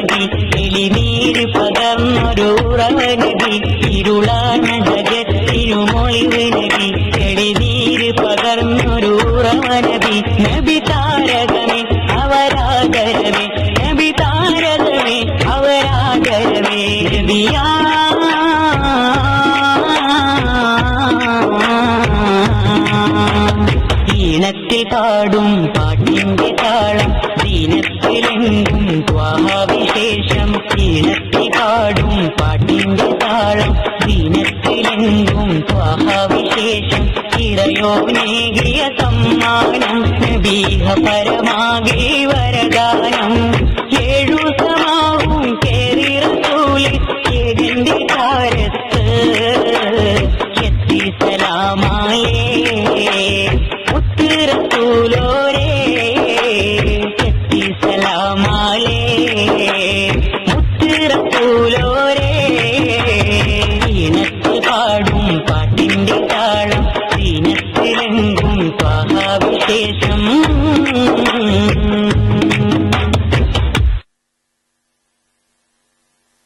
നബി എളിനീര് പകർന്നൊരു ഉറവ നബി ഇരുളാന ജഗത്തിരുമൊഴിവ് നബി എളിനീര് പകർന്നൊരു ഉറവ നബി നബി താരകമേ അവരാദരവേ നബി താരകമേ അവരാദരവേ നബിയാ ഈണത്തിൽ പാടും പാട്ടിന്റെ താളം ദീനത്തിലെങ്കും ത്വാഹാവിശേഷം ഈണത്തിൽ പാടും പാട്ടിന്റെ താളം ദീനത്തിലെങ്കും ത്വാഹാവിശേഷം ഇറയോനേകിയ സമ്മാനം നബീഹ പരമാകെ വരദാനം ഏഴു സമാവും കേറി റസൂല് ഏകന്റെ താരത്ത് എത്തി സലാമായേ മുത്ത് റസൂലോ